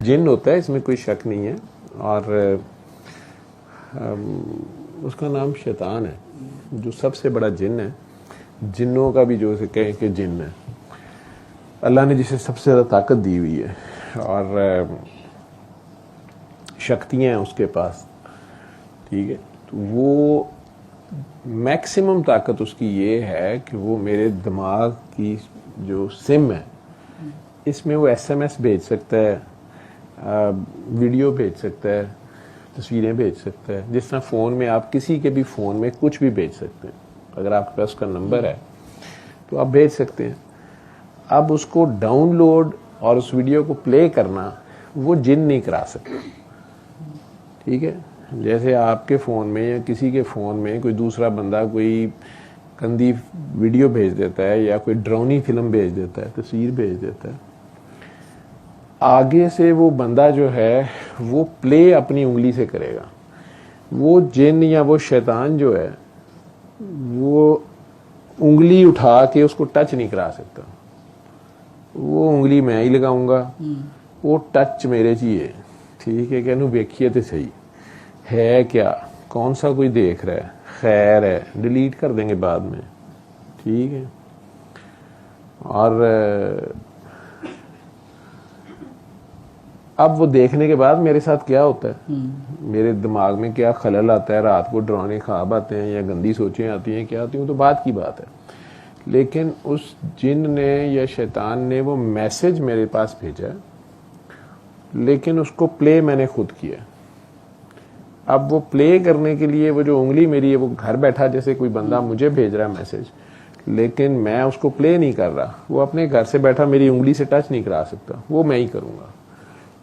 जिन होता है, इसमें कोई शक नहीं है, और उसका नाम शैतान है, जो सबसे बड़ा जिन है। जिन्नों का भी जो से कहें कि जिन है, अल्लाह ने जिसे सबसे ज़्यादा ताकत दी हुई है और शक्तियाँ हैं उसके पास, ठीक है। तो वो मैक्सिमम ताकत उसकी ये है कि वो मेरे दिमाग की जो सिम है, इसमें वो SMS भेज सकता है, वीडियो भेज सकता है, तस्वीरें भेज सकता है। जिस तरह फ़ोन में आप किसी के भी फ़ोन में कुछ भी भेज सकते हैं, अगर आपके पास उसका नंबर है तो आप भेज सकते हैं। अब उसको डाउनलोड और उस वीडियो को प्ले करना वो जिन नहीं करा सकते, ठीक है। जैसे आपके फ़ोन में या किसी के फ़ोन में कोई दूसरा बंदा कोई गंदी वीडियो भेज देता है या कोई ड्राउनी फिल्म भेज देता है, तस्वीर भेज देता है, आगे से वो बंदा जो है वो प्ले अपनी उंगली से करेगा। वो जिन या वो शैतान जो है वो उंगली उठा के उसको टच नहीं करा सकता। वो उंगली मैं ही लगाऊंगा, वो टच मेरे चाहिए, ठीक है। कहूँ देखिए तो सही है क्या, कौन सा कोई देख रहा है, खैर है, डिलीट कर देंगे बाद में, ठीक है। और अब वो देखने के बाद मेरे साथ क्या होता है, मेरे दिमाग में क्या खलल आता है, रात को डरावने ख्वाब आते हैं या गंदी सोचें आती हैं, क्या आती हैं, तो बात की बात है। लेकिन उस जिन ने या शैतान ने वो मैसेज मेरे पास भेजा, लेकिन उसको प्ले मैंने खुद किया। अब वो प्ले करने के लिए वो जो उंगली मेरी है, वो घर बैठा जैसे कोई बंदा मुझे भेज रहा है मैसेज, लेकिन मैं उसको प्ले नहीं कर रहा। वो अपने घर से बैठा मेरी उंगली से टच नहीं करा सकता, वो मैं ही करूँगा।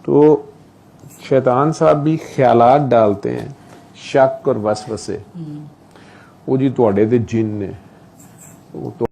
तो शैतान साहब भी ख्यालात डालते हैं, शक और वसवसे, वो जी तुहाडे ते जिन ने, वो